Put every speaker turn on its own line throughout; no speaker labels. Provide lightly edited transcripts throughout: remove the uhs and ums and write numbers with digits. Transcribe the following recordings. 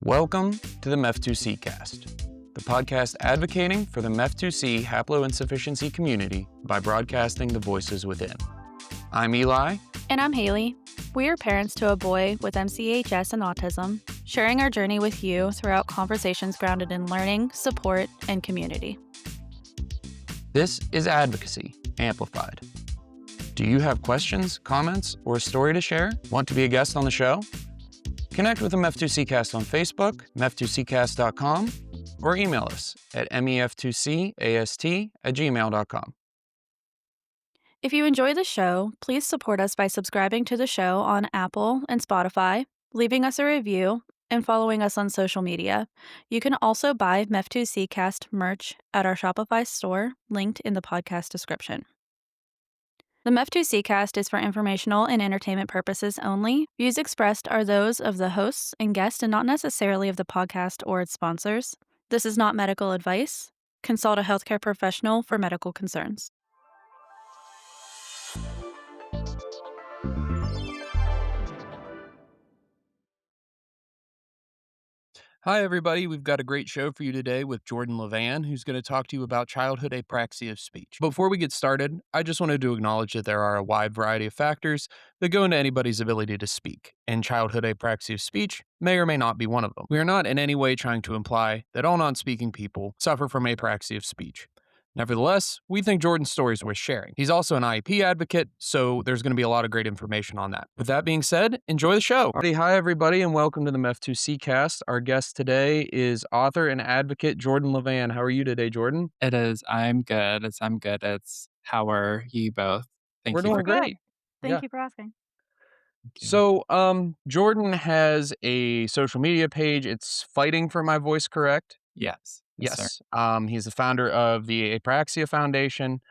Welcome to the MEF2C cast, the podcast advocating for the MEF2C haploinsufficiency community by broadcasting the voices within. I'm Eli.
And I'm Haley. We are parents to a boy with MCHS and autism, sharing our journey with you throughout conversations grounded in learning, support, and community.
This is Advocacy, Amplified. Do you have questions, comments, or a story to share? Want to be a guest on the show? Connect with the MEF2Ccast on Facebook, mef2ccast.com, or email us at mef2cast@gmail.com.
If you enjoy the show, please support us by subscribing to the show on Apple and Spotify, leaving us a review, and following us on social media. You can also buy MEF2Ccast merch at our Shopify store, linked in the podcast description. The MEF2Ccast is for informational and entertainment purposes only. Views expressed are those of the hosts and guests and not necessarily of the podcast or its sponsors. This is not medical advice. Consult a healthcare professional for medical concerns.
Hi, everybody. We've got a great show for you today with Jordan LeVan, who's going to talk to you about childhood apraxia of speech. Before we get started, I just wanted to acknowledge that there are a wide variety of factors that go into anybody's ability to speak, and childhood apraxia of speech may or may not be one of them. We are not in any way trying to imply that all non-speaking people suffer from apraxia of speech. Nevertheless, we think Jordan's story is worth sharing. He's also an IEP advocate, so there's going to be a lot of great information on that. With that being said, enjoy the show. Hi, everybody, and welcome to the MEF2C cast. Our guest today is author and advocate Jordan LeVan. How are you today, Jordan?
It is. I'm good. I'm good. How are you both?
We're doing great.
Thank you for asking.
So, Jordan has a social media page. It's Fighting for My Voice, correct?
Yes.
Yes. He's the founder of the Apraxia Foundation.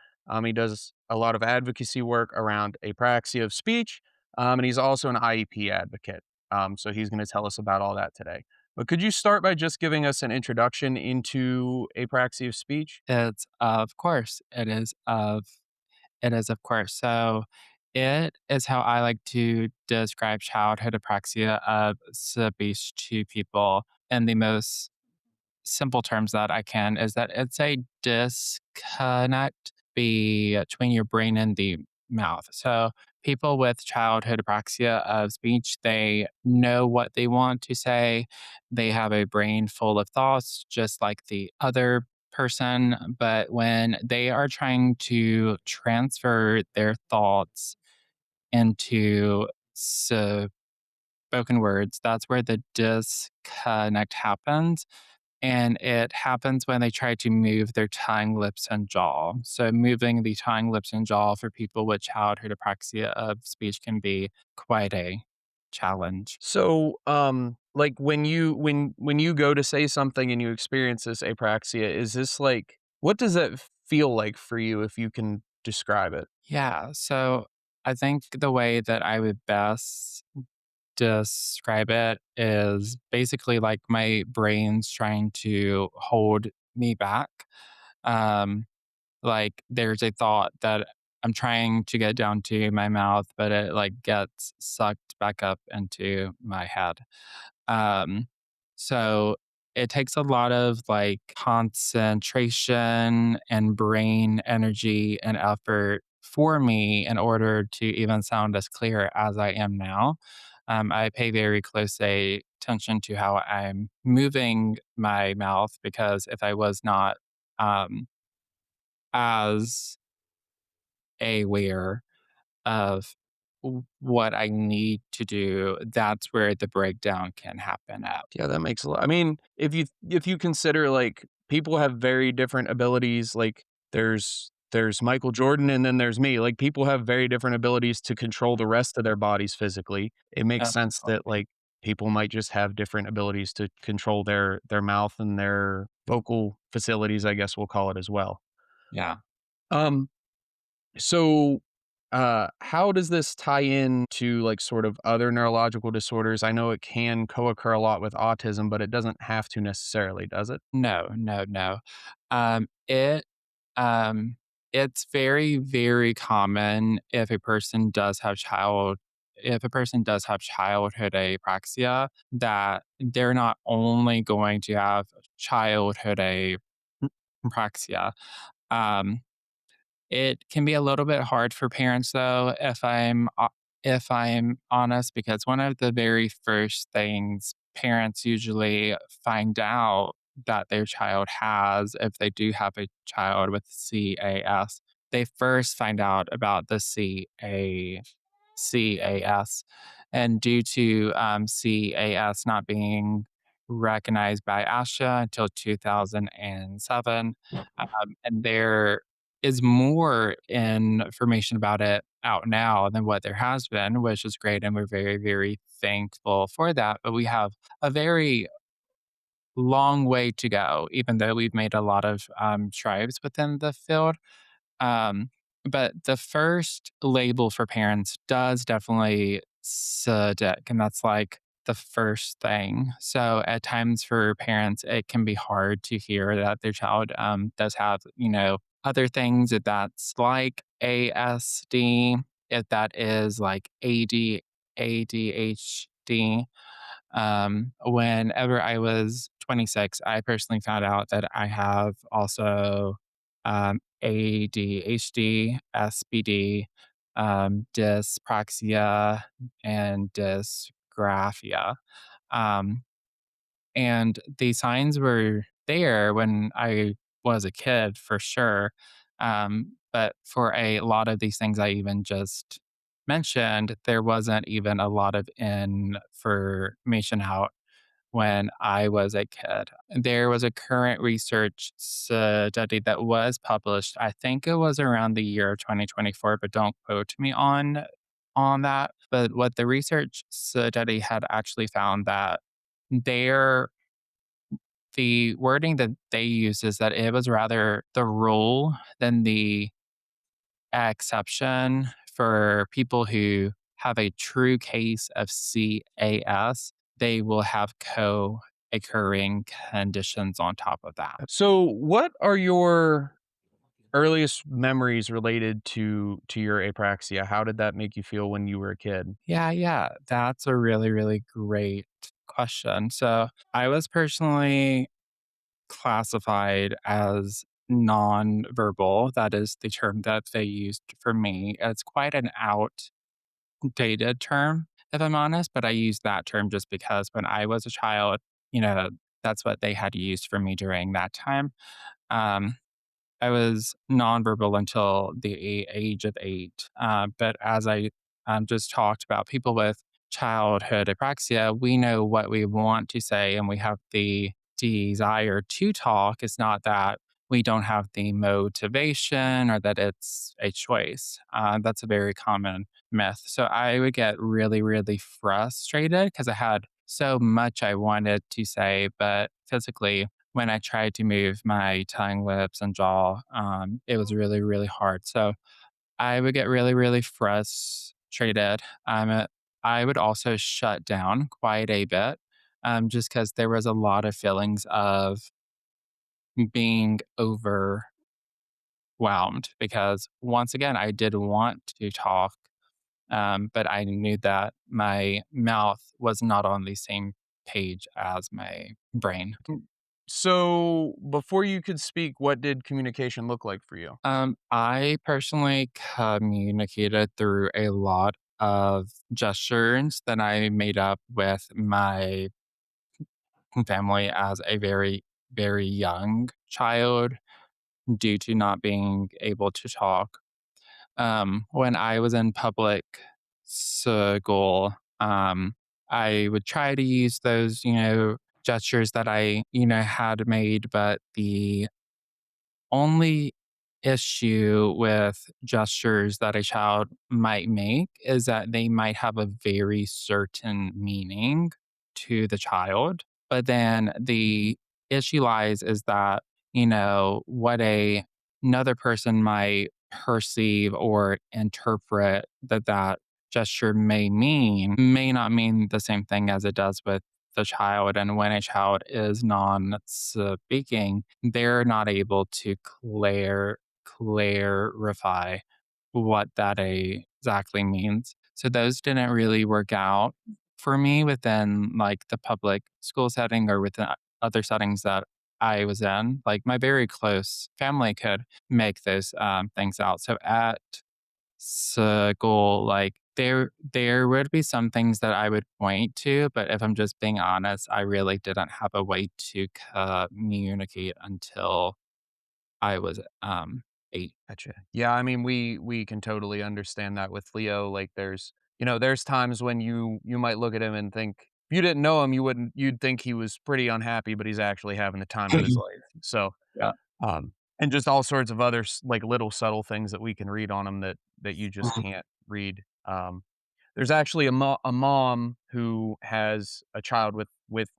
He does a lot of advocacy work around apraxia of speech, and he's also an IEP advocate. So he's going to tell us about all that today. But could you start by just giving us an introduction into apraxia of speech?
It's of course. It is of course. So it is how I like to describe childhood apraxia of speech to people in the most simple terms that I can, is that it's a disconnect between your brain and the mouth. So people with childhood apraxia of speech, they know what they want to say. They have a brain full of thoughts, just like the other person. But when they are trying to transfer their thoughts into spoken words, that's where the disconnect happens. And it happens when they try to move their tongue, lips, and jaw. So moving the tongue, lips, and jaw for people with childhood apraxia of speech can be quite a challenge.
So, like when you go to say something and you experience this apraxia, is this like, what does that feel like for you, if you can describe it?
Yeah. So I think the way that I would best describe it is basically like my brain's trying to hold me back. Um, like there's a thought that I'm trying to get down to my mouth, but it like gets sucked back up into my head. Um, so it takes a lot of like concentration and brain energy and effort for me in order to even sound as clear as I am now. I pay very close attention to how I'm moving my mouth, because if I was not um, as aware of what I need to do, that's where the breakdown can happen at.
Yeah, that makes a lot. I mean, if you consider like people have very different abilities, like there's Michael Jordan and then there's me. Like people have very different abilities to control the rest of their bodies physically. It makes sense that
Absolutely.
like people might just have different abilities to control their mouth and their vocal facilities, I guess we'll call it as well.
Yeah.
Um so, how does this tie in to like sort of other neurological disorders? I know it can co-occur a lot with autism, but it doesn't have to necessarily, does it?
No, no, no. Um, it um, it's very, very common if a person does have childhood if a person does have childhood apraxia, that they're not only going to have childhood apraxia. Um, it can be a little bit hard for parents though, if I'm honest, because one of the very first things parents usually find out that their child has, if they do have a child with CAS, they first find out about the CAS. And due to CAS not being recognized by ASHA until 2007, and there is more information about it out now than what there has been, which is great. And we're very, very thankful for that. But we have a very long way to go, even though we've made a lot of strides within the field. Um, but the first label for parents does definitely SIDIC, and that's like the first thing. So at times for parents, it can be hard to hear that their child does have, other things, if that's like ASD, if that is like ADHD. Whenever I was 26, I personally found out that I have also ADHD, SPD, dyspraxia, and dysgraphia. Um, and the signs were there when I was a kid for sure. But for a lot of these things I even just mentioned, there wasn't even a lot of information out when I was a kid. There was a current research study that was published. I think it was around the year 2024, but don't quote me on that. But what the research study had actually found that their the wording that they used is that it was rather the rule than the exception for people who have a true case of CAS. They will have co-occurring conditions on top of that.
So, what are your earliest memories related to your apraxia? How did that make you feel when you were a kid?
Yeah, yeah, that's a really, really great question. So I was personally classified as nonverbal. That is the term that they used for me. It's quite an outdated term, if I'm honest, but I use that term just because when I was a child, you know, that's what they had used for me during that time. Um, I was nonverbal until the age of 8. But as I just talked about, people with childhood apraxia, we know what we want to say and we have the desire to talk. It's not that we don't have the motivation or that it's a choice. That's a very common myth. So I would get really, really frustrated because I had so much I wanted to say, but physically when I tried to move my tongue, lips, and jaw, it was really, really hard. So I would get really, really frustrated. I would also shut down quite a bit, just because there was a lot of feelings of being overwhelmed. Because once again, I did want to talk, but I knew that my mouth was not on the same page as my brain.
So, before you could speak, what did communication look like for you?
I personally communicated through a lot of gestures that I made up with my family as a very, very young child due to not being able to talk. When I was in public school, I would try to use those, gestures that I, had made, but the only issue with gestures that a child might make is that they might have a very certain meaning to the child. But then the issue lies is that, what another person might perceive or interpret that gesture may not mean the same thing as it does with the child. And when a child is non speaking, they're not able to clarify what that exactly means. So those didn't really work out for me within like the public school setting or within other settings that I was in. Like my very close family could make those things out. So at school, like there would be some things that I would point to, but if I'm just being honest, I really didn't have a way to communicate until I was 8.
Gotcha. Yeah, I mean, we can totally understand that with Leo. Like, there's times when you might look at him and think if you didn't know him, you'd think he was pretty unhappy, but he's actually having the time of his life. So,
Yeah.
and just all sorts of other like little subtle things that we can read on him that you just
Mhm.
can't read. There's actually a mom who has a child with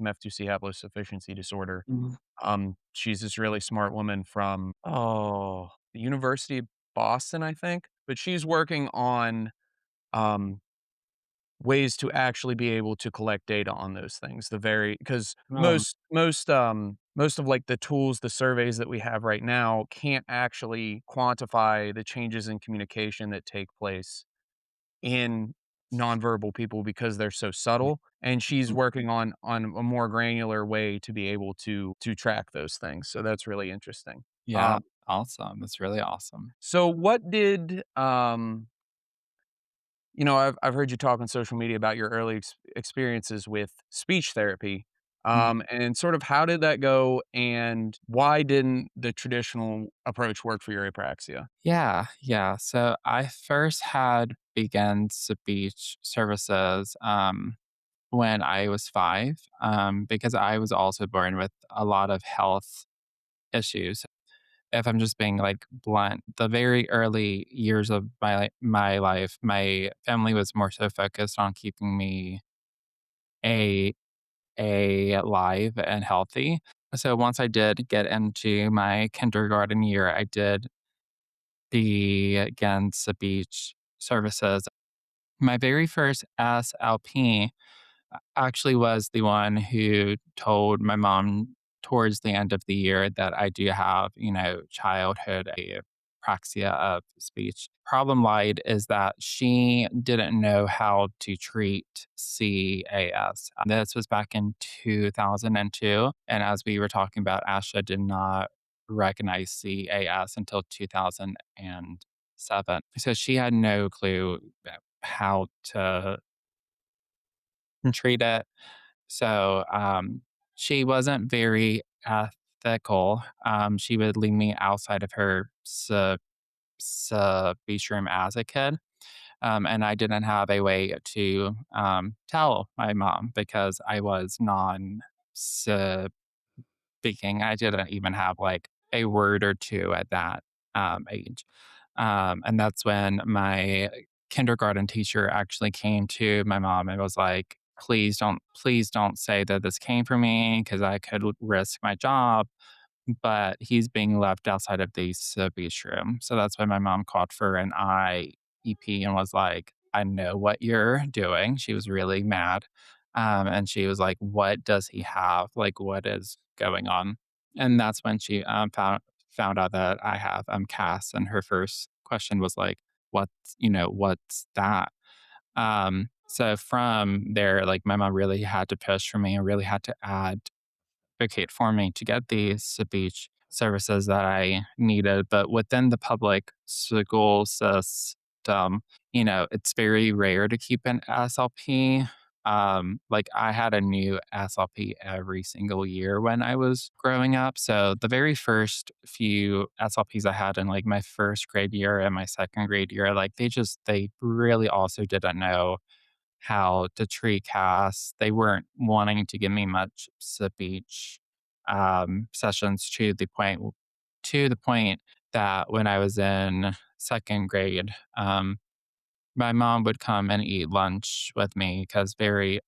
MEF2C haploinsufficiency disorder.
Mhm.
She's this really smart woman from, the University of Boston, I think, but she's working on, um, ways to actually be able to collect data on those things. The very because
Um,
most of, like, the tools, the surveys that we have right now can't actually quantify the changes in communication that take place in nonverbal people because they're so subtle, and she's working on a more granular way to be able to track those things, so that's really interesting.
yeah, awesome. That's really awesome.
So what did, I've heard you talk on social media about your early experiences with speech therapy, and sort of how did that go, and why didn't the traditional approach work for your apraxia?
Yeah, yeah. So I first had begun speech services when I was 5, because I was also born with a lot of health issues. If I'm just being like blunt, the very early years of my life, my family was more so focused on keeping me a alive and healthy. So once I did get into my kindergarten year, I did the again speech services. My very first SLP actually was the one who told my mom towards the end of the year that I do have, childhood apraxia of speech. Problem lied is that she didn't know how to treat CAS. This was back in 2002. And as we were talking about, Asha did not recognize CAS until 2007. So she had no clue how to treat it. So, she wasn't very ethical. She would leave me outside of her speech room as a kid, and I didn't have a way to, tell my mom because I was speaking. I didn't even have, like, a word or 2 at that, age. And that's when my kindergarten teacher actually came to my mom and was like, please don't say that this came from me because I could risk my job, but he's being left outside of the speech room." So that's when my mom called for an IEP and was like, "I know what you're doing." She was really mad. And she was like, "What does he have? Like, what is going on?" And that's when she found out that I have CAS. And her first question was like, what's that? So from there, like my mom really had to push for me and really had to advocate for me to get these speech services that I needed. But within the public school system, it's very rare to keep an SLP. Like I had a new SLP every single year when I was growing up. So the very first few SLPs I had in like my first grade year and my second grade year, like they really also didn't know how to treat cast. They weren't wanting to give me much speech sessions to the point that when I was in second grade, my mom would come and eat lunch with me because very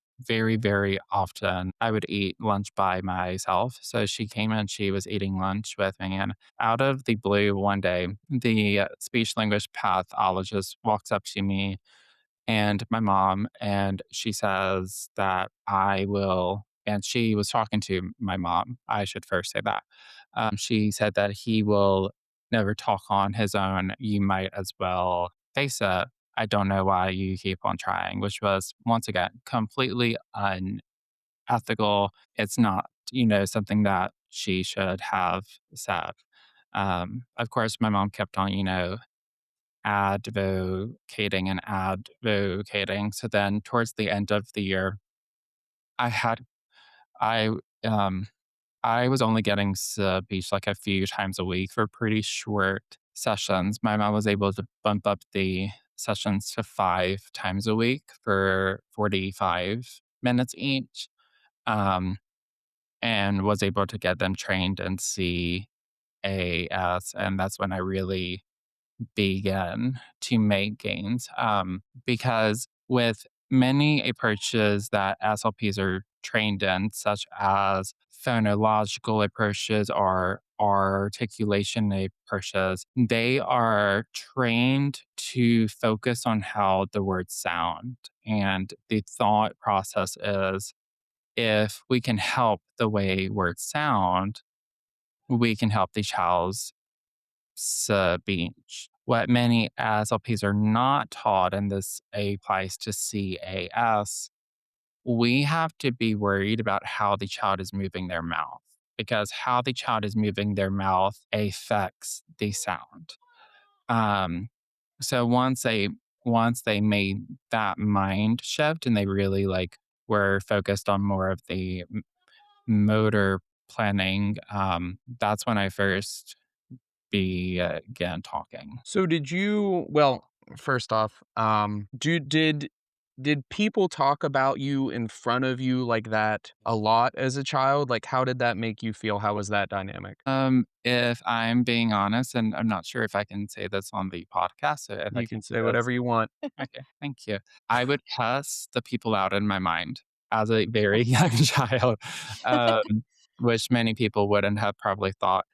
often I would eat lunch by myself. So she came and she was eating lunch with me. And out of the blue, one day, the speech language pathologist walks up to me and my mom, and she says that and she was talking to my mom. I should first say that. She said that he will never talk on his own. You might as well face it. I don't know why you keep on trying, which was, once again, completely unethical. It's not, something that she should have said. Of course, my mom kept on, advocating and advocating. So then towards the end of the year, I had I um I was only getting speech like a few times a week for pretty short sessions. My mom was able to bump up the sessions to 5 times a week for 45 minutes each, um, and was able to get them trained in CAS. And that's when I really began to make gains. Because with many approaches that SLPs are trained in, such as phonological approaches or articulation approaches, they are trained to focus on how the words sound. And the thought process is, if we can help the way words sound, we can help the child's speech. What many SLPs are not taught, and this applies to CAS, we have to be worried about how the child is moving their mouth, because how the child is moving their mouth affects the sound. Um, so once they made that mind shift and they really were focused on more of the motor planning, that's when I first began talking.
So did you well, first off, did people talk about you in front of you like that a lot as a child? Like, how did that make you feel? How was that dynamic?
If I'm being honest, and I'm not sure if I can say this on the podcast, so if I
You
can
can
do
say
this.
whatever you want.
Okay, thank you. I would cuss the people out in my mind as a very young child, um, which many people wouldn't have probably thought.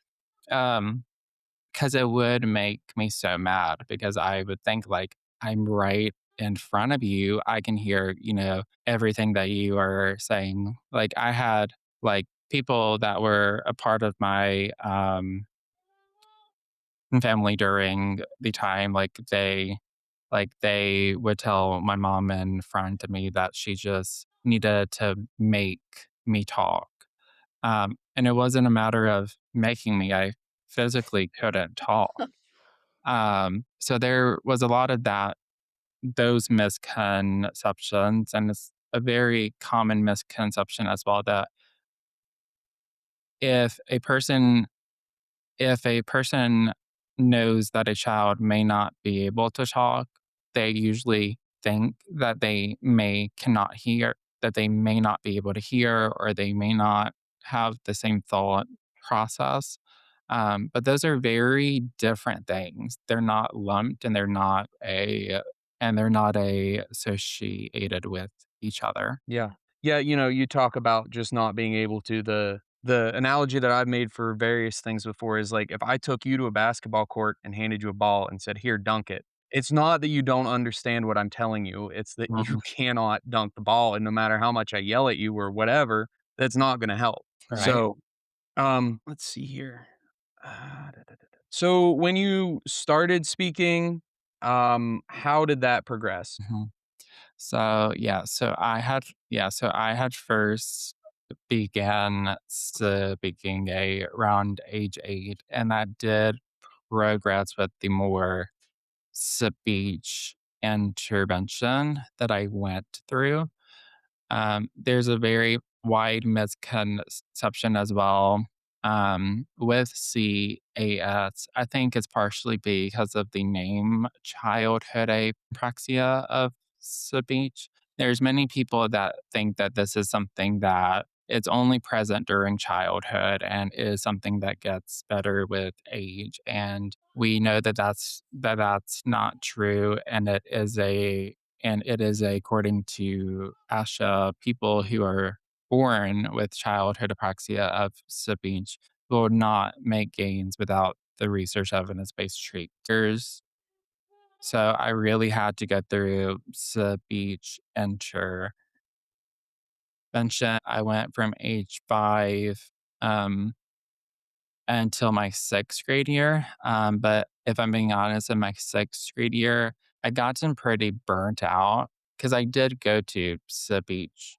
Um, 'Cause it would make me so mad because I would think, like, I'm right in front of you. I can hear, everything that you are saying. Like, I had, people that were a part of my, family during the time, they would tell my mom in front of me that she just needed to make me talk. And it wasn't a matter of making me, I physically couldn't talk. So there was a lot of those misconceptions, and it's a very common misconception as well that if a person if a person knows that a child may not be able to talk, they usually think that they may not be able to hear, or they may not have the same thought process. But those are very different things. They're not lumped, and they're not associated with each other.
Yeah. Yeah, you talk about just not being able to the analogy that I've made for various things before is like if I took you to a basketball court and handed you a ball and said, "Here, dunk it." It's not that you don't understand what I'm telling you, it's that you
Mhm.
cannot dunk the ball, and no matter how much I yell at you or whatever, that's not gonna help.
Right?
So, let's see here. So when you started speaking, how did that progress?
Mhm. So I had first began speaking around age 8, and I did progress with the more speech intervention that I went through. There's a very wide misconception as well, with CAS. I think it's partially because of the name childhood apraxia of speech. There's many people that think that this is something that it's only present during childhood and is something that gets better with age. And we know that that's not true, and it is according to ASHA, people who are born with childhood apraxia of speech will not make gains without the research evidence-based triggers. So I really had to go through speech intervention. I went from age 5 um, until my 6th grade year. But if I'm being honest, in my 6th grade year, I gotten pretty burnt out because I did go to the beach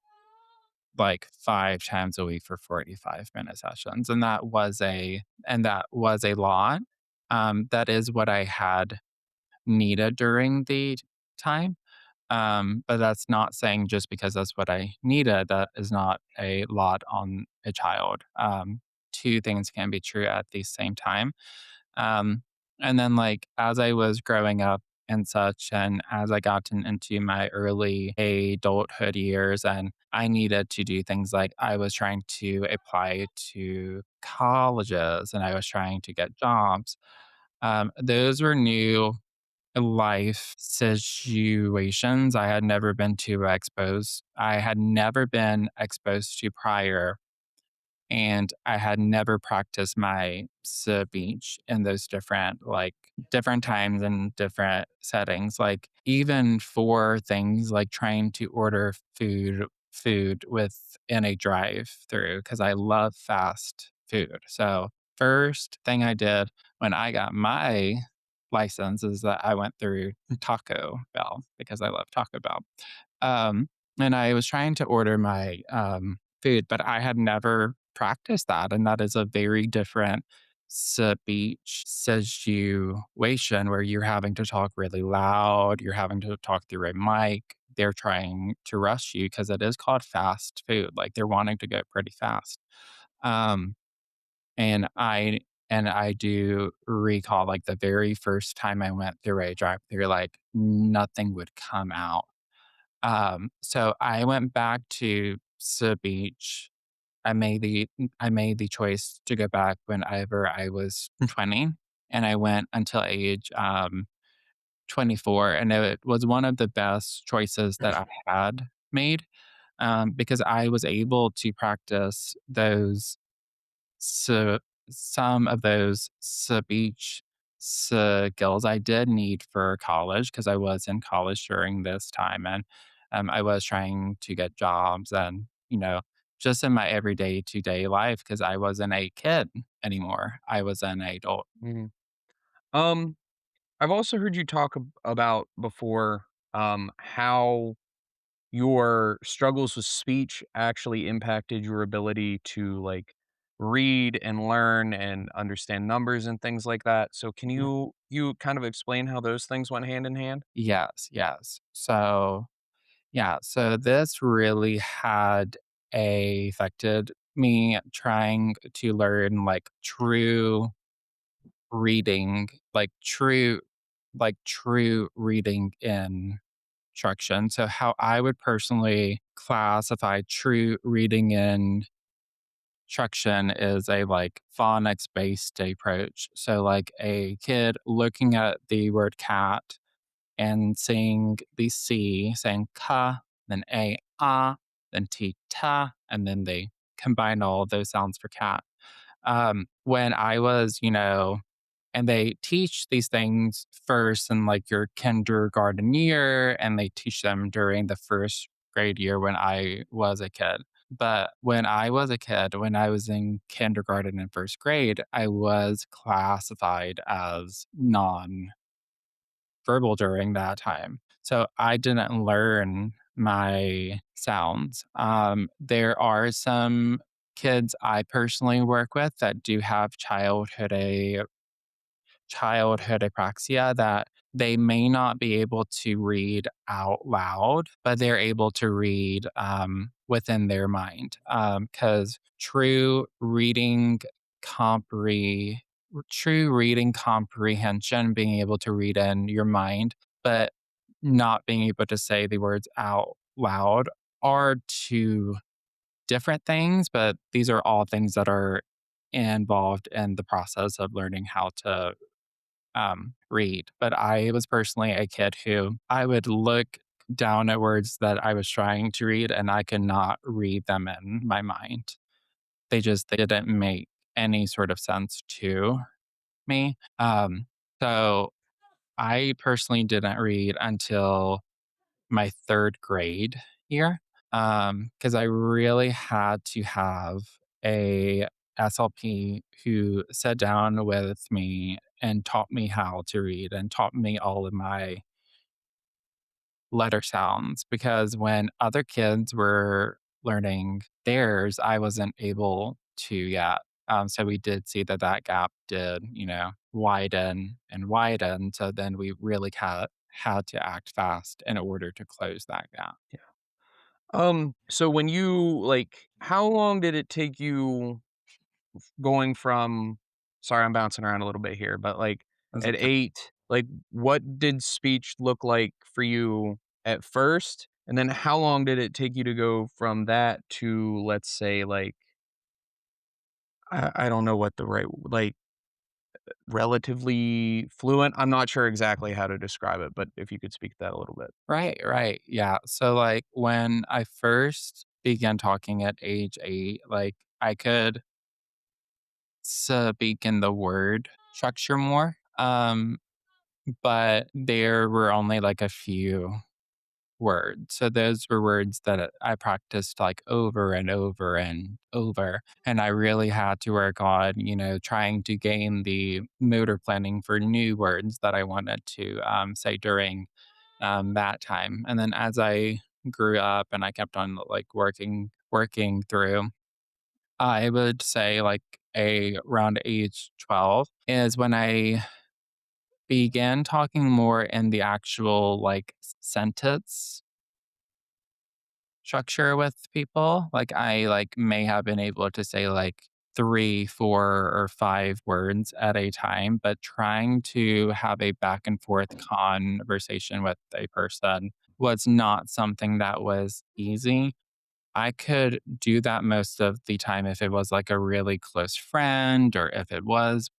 like 5 times a week for 45-minute sessions, and that was a lot. That is what I had needed during the time. But that's not saying just because that's what I needed, that is not a lot on a child. 2 things can be true at the same time. Um, and then, like, as I was growing up and such, and as I gotten into my early adulthood years, and I needed to do things like I was trying to apply to colleges and I was trying to get jobs. Those were new life situations I had never been exposed to prior, and I had never practiced my speech in those different times and different settings. Like, even for things like trying to order food within a drive-through, because I love fast food. So, first thing I did when I got my license is that I went through Taco Bell because I love Taco Bell. Um, and I was trying to order my, food, but I had never practiced that, and that is a very different speech situation where you're having to talk really loud, you're having to talk through a mic, they're trying to rush you because it is called fast food, like, they're wanting to go pretty fast. Um, and I do recall, like, the very first time I went through a drive-through, like, nothing would come out. So I went back to the beach. I made the choice to go back whenever I was 20, and I went until age, 24, and it was one of the best choices that I had made, because I was able to practice those so some of those speech skills I did need for college because I was in college during this time, and, I was trying to get jobs and, just in my everyday to day life because I wasn't a kid anymore. I was an adult.
Mhm. Um, I've also heard you talk about before, how your struggles with speech actually impacted your ability to, like, read and learn and understand numbers and things like that. So can you kind of explain how those things went hand in hand?
Yes, yes. So, yeah, so this really had affected me trying to learn, like, true reading, true reading instruction. So how I would personally classify true reading instruction is a, like, phonics-based approach. So, like, a kid looking at the word cat and seeing the C, saying "ka," then A, "ah," then T, "ta," and then they combine all of those sounds for cat. When I was, and they teach these things first in, like, your kindergarten year, and they teach them during the 1st grade year when I was a kid. But when I was a kid, when I was in kindergarten and 1st grade, I was classified as non verbal during that time. So I didn't learn my sounds. There are some kids I personally work with that do have childhood apraxia that they may not be able to read out loud, but they're able to read within their mind. Because compre true reading comprehension, being able to read in your mind, but not being able to say the words out loud are two different things, but these are all things that are involved in the process of learning how to read. But I was personally a kid who I would look down at words that I was trying to read and I could not read them in my mind. They didn't make any sort of sense to me. So I personally didn't read until my 3rd grade year, because I really had to have a SLP who sat down with me and taught me how to read and taught me all of my letter sounds because when other kids were learning theirs, I wasn't able to yet. So we did see that that gap did, widen and widen. So then we really had to act fast in order to close that gap.
So when you like, how long did it take you going from sorry, I'm bouncing around a little bit here, but, like,
That's
at
okay.
8, like, what did speech look like for you at first? And then how long did it take you to go from that to, let's say, like, I don't know what the right like, relatively fluent? I'm not sure exactly how to describe it, but if you could speak to that a little bit.
Right, right. Yeah. So like when I first began talking at age 8, like I could speak in the word structure more. But there were only like a few words. So those were words that I practiced like over and over and over. And I really had to work on, trying to gain the motor planning for new words that I wanted to say during that time. And then as I grew up and I kept on like working through, I would say like a around age 12 is when I began talking more in the actual like sentence structure with people. Like I like may have been able to say like 3, 4, or 5 words at a time, but trying to have a back and forth conversation with a person was not something that was easy. I could do that most of the time if it was like a really close friend or if it was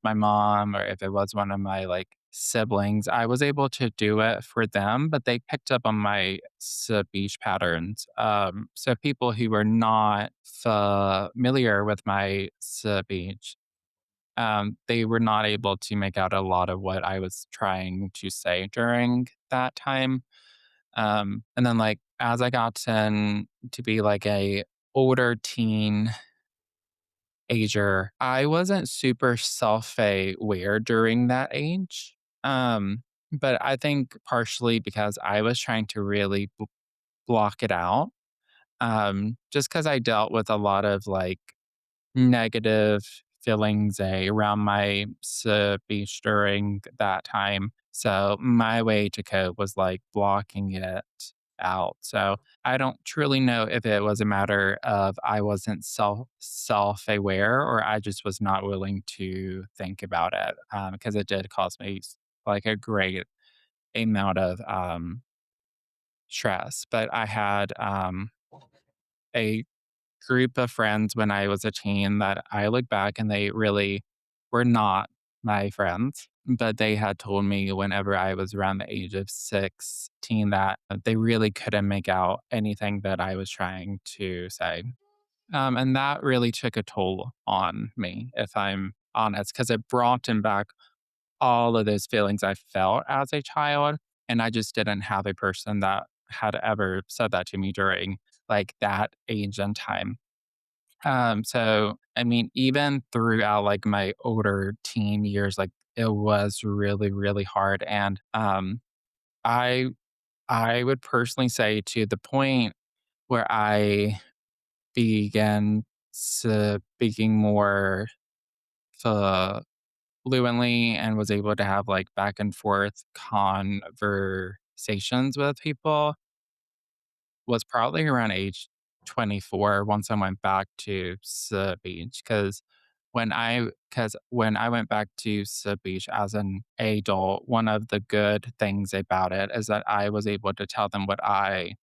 my mom or if it was one of my like siblings. I was able to do it for them, but they picked up on my speech patterns. So people who were not familiar with my speech, they were not able to make out a lot of what I was trying to say during that time. And then like as I got to be like a older teen ager, I wasn't super self-aware during that age. Um, but I think partially because I was trying to really block it out. Just because I dealt with a lot of like negative feelings around my speech during that time. So my way to cope was like blocking it out. So I don't truly know if it was a matter of I wasn't self aware or I just was not willing to think about it because it did cause me like a great amount of stress. But I had a group of friends when I was a teen that I look back and they really were not my friends, but they had told me whenever I was around the age of 16 that they really couldn't make out anything that I was trying to say. And that really took a toll on me, if I'm honest, because it brought him back all of those feelings I felt as a child. And I just didn't have a person that had ever said that to me during like that age and time. So I mean, even throughout like my older teen years, like it was really, really hard. And I I would personally say to the point where I began speaking more uh, fluently and was able to have like back and forth conversations with people was probably around age 24 once I went back to the beach, because when I went back to the beach as an adult, one of the good things about it is that I was able to tell them what I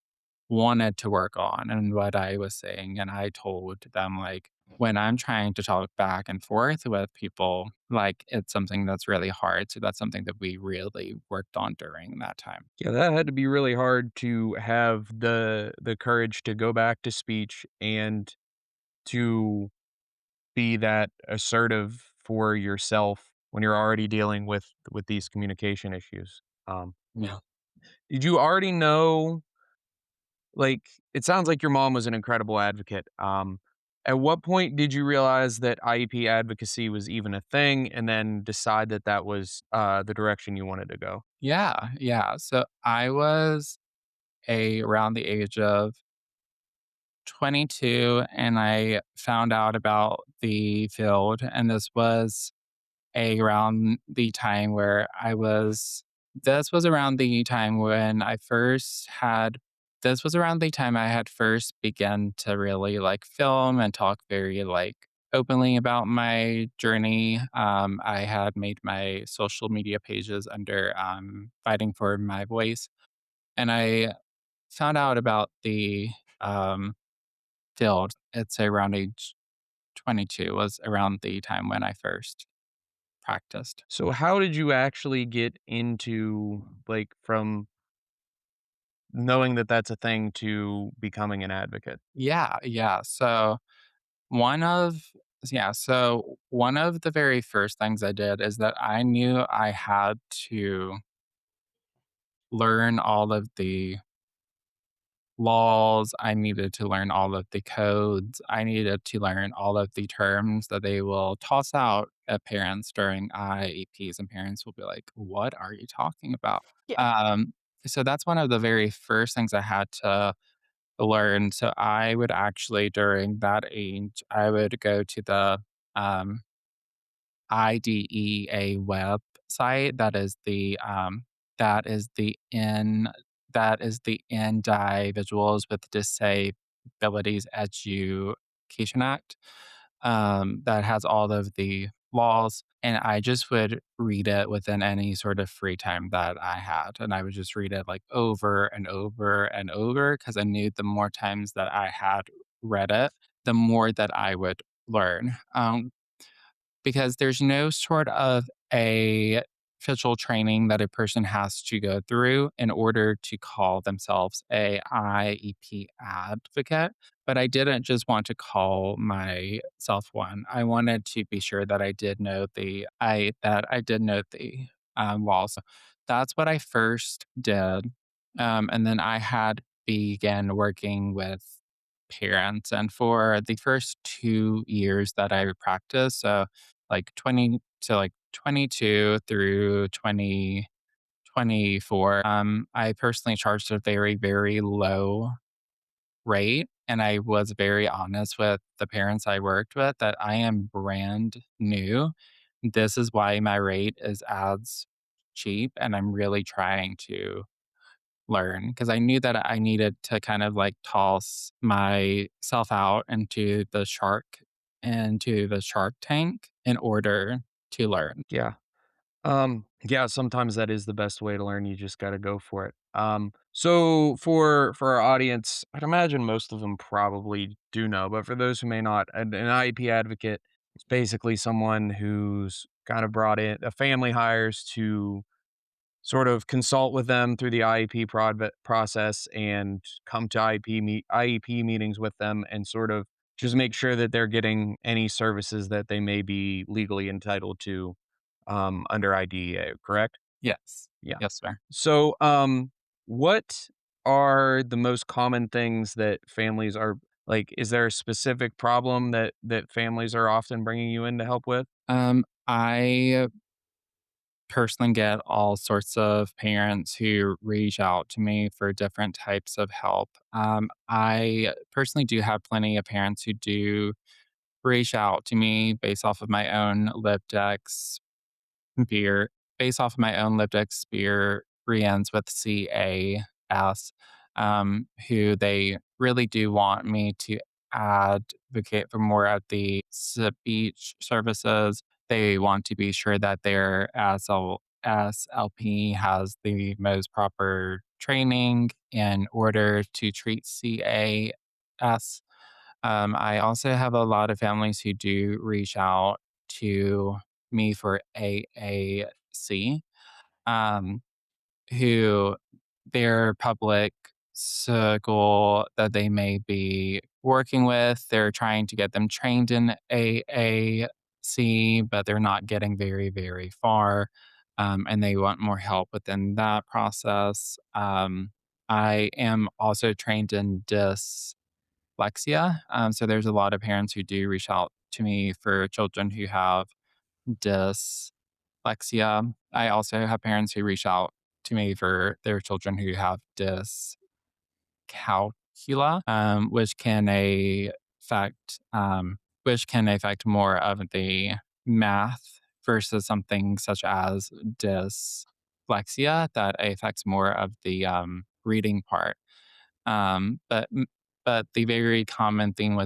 wanted to work on and what I was saying, and I told them, like, when I'm trying to talk back and forth with people, like, it's something that's really hard, so that's something that we really worked on during that time.
Yeah, that had to be really hard to have the courage to go back to speech and to be that assertive for yourself when you're already dealing with these communication issues.
Yeah.
Did you already know like, it sounds like your mom was an incredible advocate, At what point did you realize that IEP advocacy was even a thing and then decide that that was, the direction you wanted to go?
Yeah, yeah. So I was around the age of 22 and I found out about the field, and around the time where I was this was around the time when I first had this was around the time I had first begun to really, like, film and talk very, like, openly about my journey. I had made my social media pages under, Fighting for My Voice, and I found out about the, um, field, it's around age 22 was around the time when I first practiced.
So how did you actually get into, like, from knowing that that's a thing to becoming an advocate?
Yeah, yeah. One of one of the very first things I did is that I knew I had to learn all of the laws, I needed to learn all of the codes, I needed to learn all of the terms that they will toss out at parents during IEPs, and parents will be like, "What are you talking about?"
Yeah.
Um, so that's one of the very first things I had to learn. So I would actually, during that age, I would go to the, um IDEA website. That is the in that is the Individuals with Disabilities Education Act, that has all of the laws, and I just would read it within any sort of free time that I had, and I would just read it, like, over and over and over because I knew the more times that I had read it, the more that I would learn. Because there's no sort of a official training that a person has to go through in order to call themselves a IEP advocate. But I didn't just want to call myself one. I wanted to be sure that I did know the laws. So that's what I first did, and then I had began working with parents. And for the first 2 years that I practiced, so like 22 through 2024. I personally charged a very, very low rate, and I was very honest with the parents I worked with that I am brand new. This is why my rate is as cheap, and I'm really trying to learn because I knew that I needed to kind of like toss myself out into the shark tank in order to learn.
Yeah. Yeah, sometimes that is the best way to learn, you just gotta go for it. So for our audience, I'd imagine most of them probably do know, but for those who may not, an IEP advocate is basically someone who's kind of brought in a family hires to sort of consult with them through the IEP process and come to IEP meetings with them and sort of just make sure that they're getting any services that they may be legally entitled to, under IDEA, correct?
Yes.
Yeah.
Yes, sir.
So, what are the most common things that families are like? Is there a specific problem that families are often bringing you in to help with?
I personally get all sorts of parents who reach out to me for different types of help. I personally do have plenty of parents who do reach out to me based off of my own lived beer based off of my own lived experience with CAS, who they really do want me to advocate for more of the speech services. They want to be sure that their SLP has the most proper training in order to treat CAS. I also have a lot of families who do reach out to me for AAC, um, who their public school that they may be working with, they're trying to get them trained in AAC, but they're not getting very, very far, and they want more help within that process. I am also trained in dyslexia. So there's a lot of parents who do reach out to me for children who have dyslexia. I also have parents who reach out to me for their children who have dyscalculia, which can affect more of the math versus something such as dyslexia that affects more of the reading part. Um, but m but the very common thing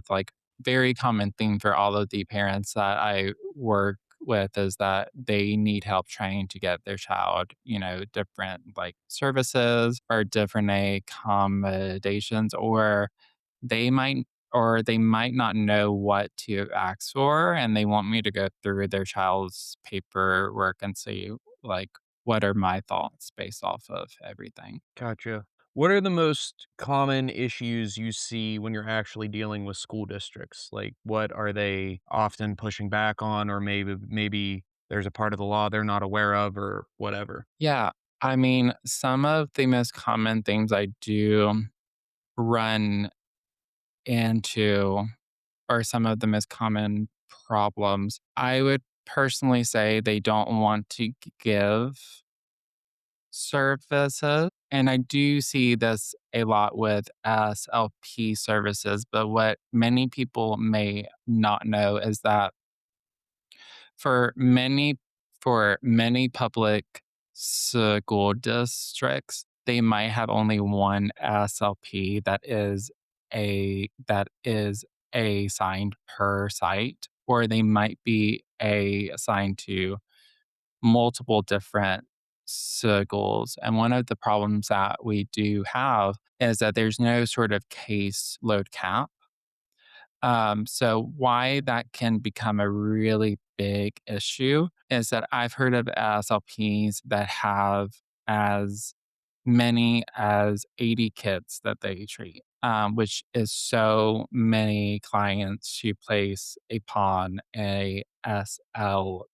for all of the parents that I work with is that they need help trying to get their child, different, services or different accommodations, they might they might not know what to ask for, and they want me to go through their child's paperwork and see, like, what are my thoughts based off of everything.
Gotcha. What are the most common issues you see when you're actually dealing with school districts? Like, what are they often pushing back on, or maybe there's a part of the law they're not aware of, or whatever?
Yeah. I mean, some of the most common things I do run into are some of the most common problems. I would personally say they don't want to give services. And I do see this a lot with SLP services, but what many people may not know is that for many for many public school districts, they might have only one SLP that is assigned per site, or they might be assigned to multiple different schools. And one of the problems that we do have is that there's no sort of caseload cap. So why that can become a really big issue is that I've heard of SLPs that have as many as 80 kids that they treat, which is so many clients to place upon a SLP.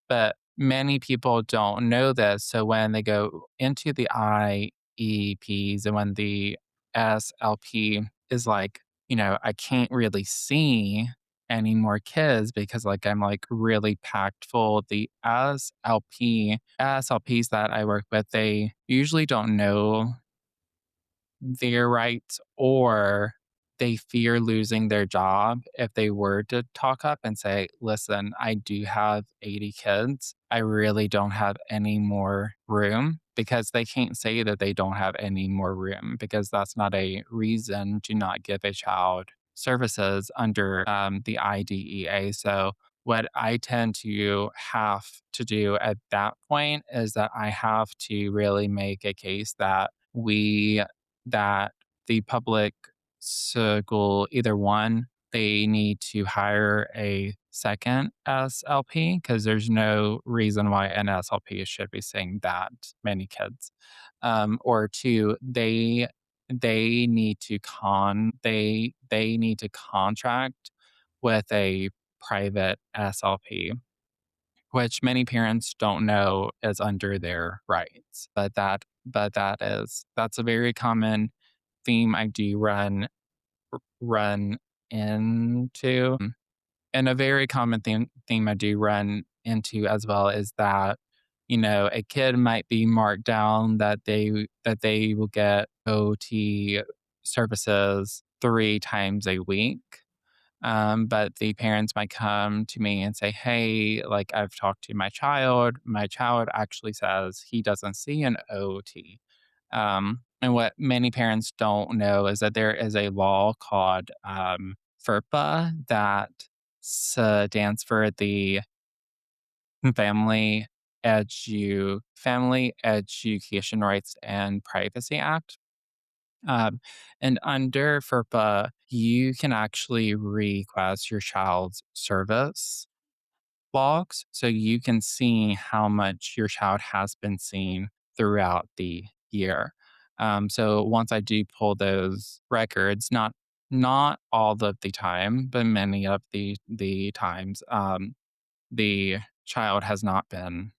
But many people don't know this. So when they go into the IEPs and when the SLP is like, I can't really see any more kids because I'm really packed full. The SLPs that I work with, they usually don't know their rights, or they fear losing their job if they were to talk up and say, listen, I do have 80 kids. I really don't have any more room, because they can't say that they don't have any more room because that's not a reason to not give a child services under the IDEA. So what I tend to have to do at that point is that I have to really make a case that the public school, either one, they need to hire a second SLP because there's no reason why an SLP should be seeing that many kids. Or two, they need to contract with a private SLP, which many parents don't know is under their rights. That's a very common theme I do run into. And a very common theme I do run into as well is that, a kid might be marked down that they will get OT services 3 times a week. But the parents might come to me and say, hey, like, I've talked to my child. My child actually says he doesn't see an OT. And what many parents don't know is that there is a law called FERPA that stands for the Family Education Rights and Privacy Act. Um, and under FERPA, you can actually request your child's service logs so you can see how much your child has been seen throughout the year. So once I do pull those records, not all of the time, but many of the times, the child has not been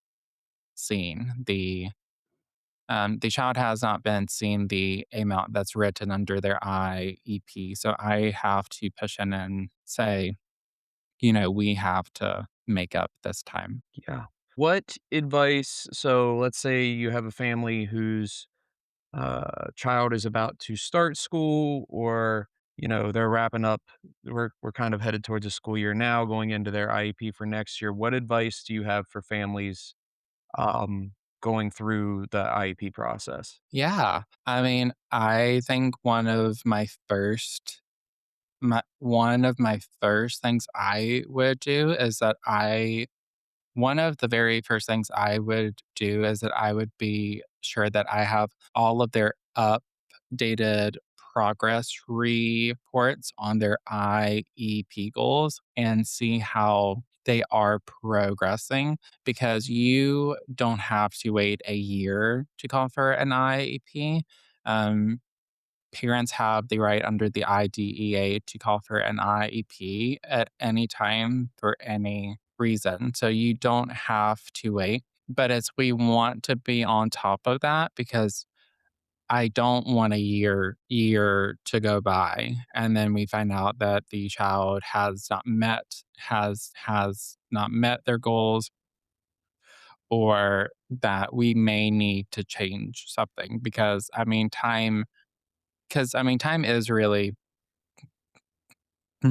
seen. The child has not been seeing the amount that's written under their IEP. So I have to push in and say, we have to make up this time.
Yeah. What advice so let's say you have a family whose, child is about to start school or, they're wrapping up we're kind of headed towards a school year now, going into their IEP for next year. What advice do you have for families, going through the IEP process?
Yeah. I mean, I think one of my first things I would do is that I one of the very first things I would do is that I would be sure that I have all of their updated progress reports on their IEP goals and see how they are progressing because you don't have to wait a year to call for an IEP. Um, Parents have the right under the IDEA to call for an IEP at any time for any reason. So you don't have to wait. But it's we want to be on top of that because I don't want a year to go by and then we find out that the child has not met their goals or that we may need to change something because is really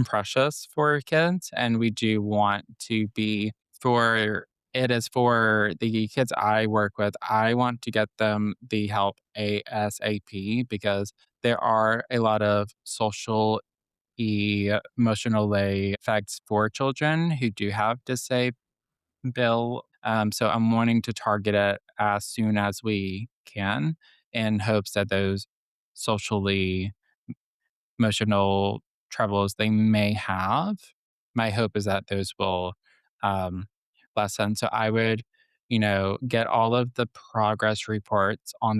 precious for kids, and we do want to be for it is for the kids I work with, I want to get them the help ASAP because there are a lot of social emotionally effects for children who do have disability. So I'm wanting to target it as soon as we can in hopes that those socially emotional troubles they may have. My hope is that those will um, lessen. So I would, get all of the progress reports on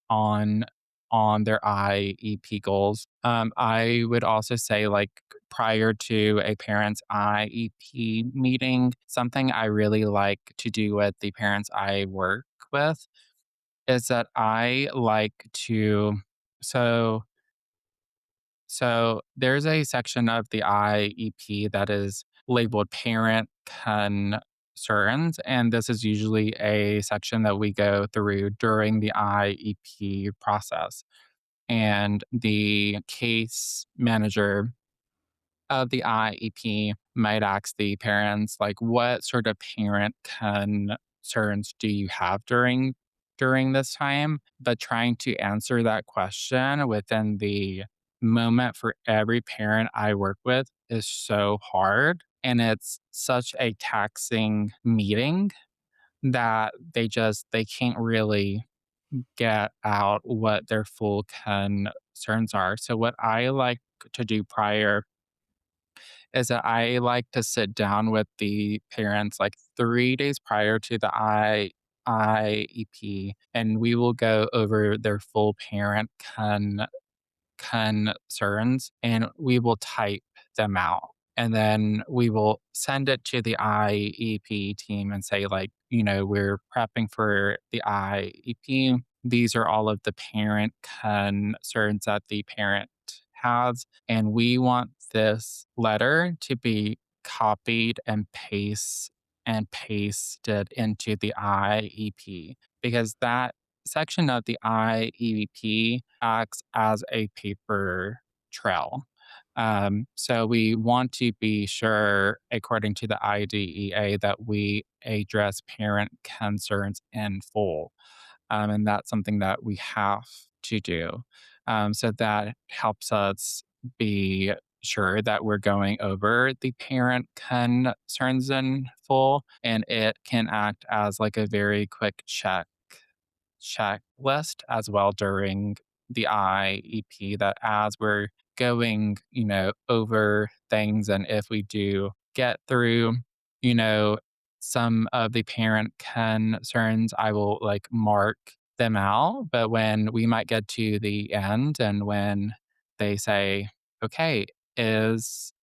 on their IEP goals. I would also say, like prior to a parent's IEP meeting, something I really like to do with the parents I work with is that I like to so so there's a section of the IEP that is labeled parent concerns, and this is usually a section that we go through during the IEP process. And the case manager of the IEP might ask the parents, like, what sort of parent concerns do you have during this time? But trying to answer that question within the moment for every parent I work with is so hard. And it's such a taxing meeting that they can't really get out what their full concerns are. So what I like to do prior is that I like to sit down with the parents like 3 days prior to the IEP, and we will go over their full parent concerns, and we will type them out. And then we will send it to the IEP team and say, like, we're prepping for the IEP. These are all of the parent concerns that the parent has. And we want this letter to be copied and pasted into the IEP because that section of the IEP acts as a paper trail. So we want to be sure, according to the IDEA, that we address parent concerns in full. And that's something that we have to do. So that helps us be sure that we're going over the parent concerns in full, and it can act as like a very quick checklist as well during the IEP that as we're going, over things and if we do get through, you know, some of the parent concerns, I will like mark them out. But when we might get to the end and when they say, okay, is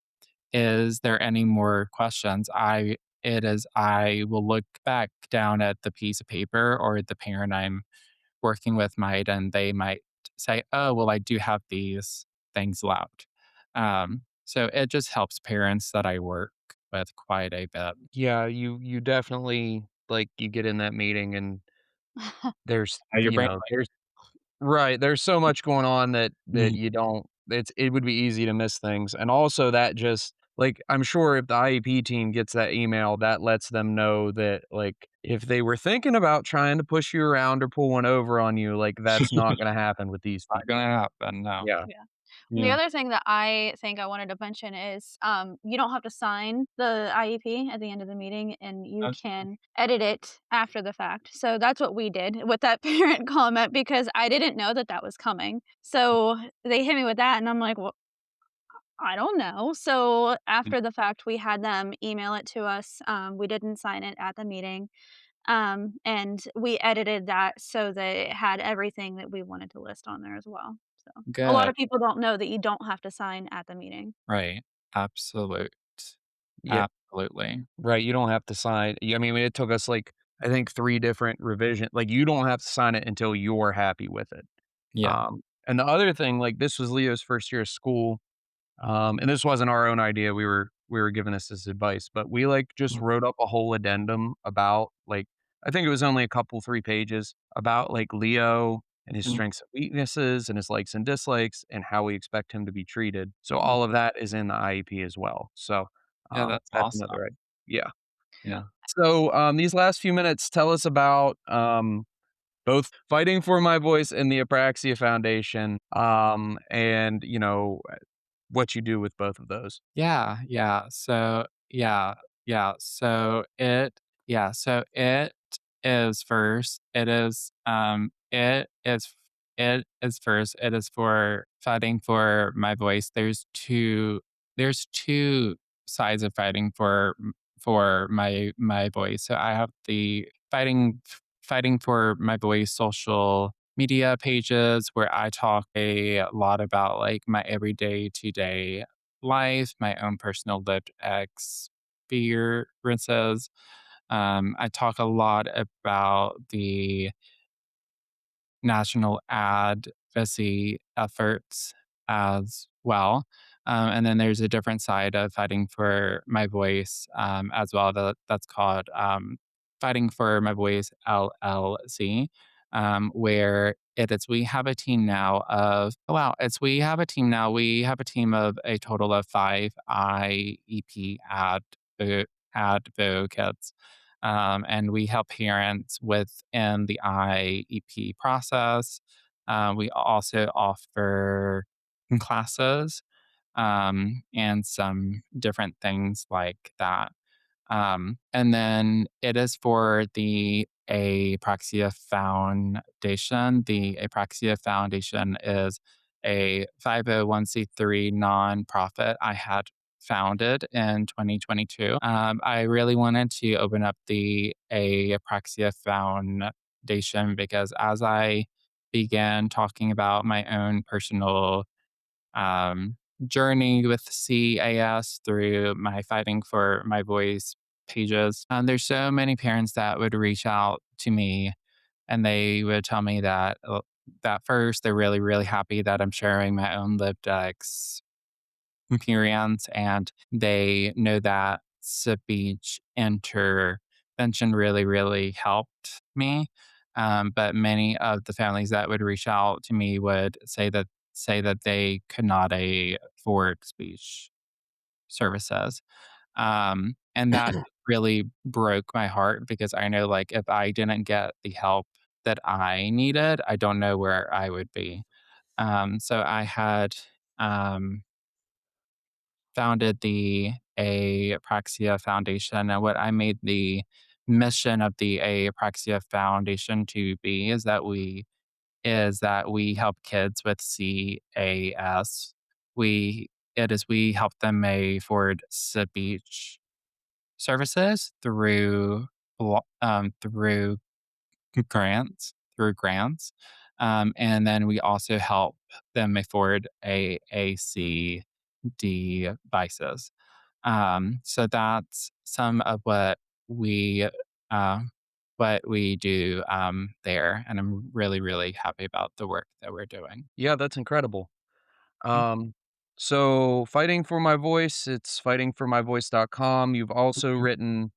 is there any more questions? I it is I will look back down at the piece of paper or the parent I'm working with might, and they might say, "Oh, well, I do have these things left." So it just helps parents that I work with quite a bit.
Yeah, you definitely like, you get in that meeting and there's
Your brain
there's right, there's so much going on that
Mhm.
you don't it would be easy to miss things, and also that just like, I'm sure if the IEP team gets that email, that lets them know that, like, if they were thinking about trying to push you around or pull one over on you, like, that's not gonna happen with these
Not
people.
gonna happen, no.
Yeah,
Yeah. The
Yeah.
other thing that I think I wanted to mention is, you don't have to sign the IEP at the end of the meeting, and you
Uh,
can edit it after the fact. So that's what we did with that parent comment because I didn't know that that was coming. So they hit me with that, and I'm like, "Well, I don't know." So
mm,
after the fact, we had them email it to us. We didn't sign it at the meeting, and we edited that so that it had everything that we wanted to list on there as well. So a lot
good.
of people don't know that you don't have to sign at the meeting.
Right. Absolute.
yeah,
Absolutely.
right, you don't have to sign I mean, it took us, like, I think 3 different revision like, you don't have to sign it until you're happy with it.
Yeah.
And the other thing, like, this was Leo's 1st year of school. And this wasn't our own idea, we were given this as advice, but we, like, just
Mm,
wrote up a whole addendum about, like I think it was only a couple, 3 pages about, like, Leo and his
mm,
strengths and weaknesses and his likes and dislikes and how we expect him to be treated. So
mm.
all of that is in the IEP as well. So,
Yeah, that's
that's
awesome.
another yeah.
Yeah.
So, these last few minutes, tell us about, both Fighting for My Voice and the Apraxia Foundation, and, what you do with both of those.
Yeah, yeah. So, yeah, yeah. So it is first. It is first. It is for fighting for my voice. There's two sides of fighting for my voice. So I have the fighting for my voice social media pages where I talk a lot about like my everyday to day life, my own personal lived experiences. I talk a lot about the national advocacy efforts as well. And then there's a different side of fighting for my voice as well that's called Fighting for My Voice LLC, where it is we have a team now of oh, wow, it's we have a team now. We have a team of a total of 5 IEP advocates, and we help parents within the IEP process. We also offer classes and some different things like that. And then it is for the Apraxia Foundation. The Apraxia Foundation is a 501(c)(3) nonprofit I had founded in 2022. I really wanted to open up the Apraxia Foundation because as I began talking about my own personal um, journey with CAS through my Fighting for My Voice pages. There's so many parents that would reach out to me and they would tell me that first they're really, really happy that I'm sharing my own lived experience and they know that speech intervention really, really helped me. But many of the families that would reach out to me would say that they could not afford speech services. And that really broke my heart because I know like if I didn't get the help that I needed, I don't know where I would be. So I had um, founded the Apraxia Foundation, and what I made the mission of the Apraxia Foundation to be is that we help kids with CAS. We help them afford speech services through grants, and then we also help them afford AAC devices. So some of we uh, what we do there, and I'm really, really happy about the work that we're doing.
Yeah, that's incredible.
Mm,
Um, so Fighting for My Voice, it's fightingformyvoice.com. You've also
mhm,
written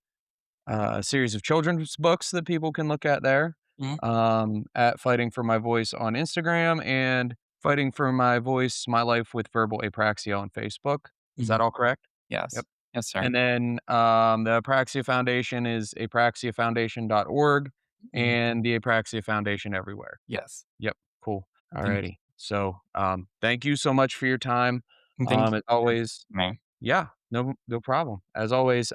a series of children's books that people can look at there,
mhm,
at Fighting for My Voice on Instagram and Fighting for My Voice, My Life with Verbal Apraxia on Facebook. Is that
mhm.
all correct?
Yes.
Yep.
Yes, sir.
And then the Apraxia Foundation is apraxiafoundation.org
Mhm.
and the Apraxia Foundation everywhere.
Yes.
Yep. Cool.
Thank
Alrighty. So, thank you so much for your time.
you. Thank you
As
for
always,
me.
yeah, no problem. As always,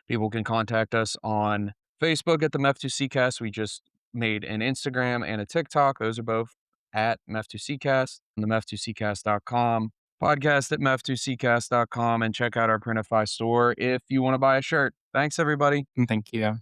people can contact us on Facebook at the MEF2CCast. We just made an Instagram and a TikTok. Those are both at MEF2CCast, on the MEF2CCast.com, podcast at MEF2CCast.com, and check out our Printify store if you want to buy a shirt. Thanks, everybody.
Thank you.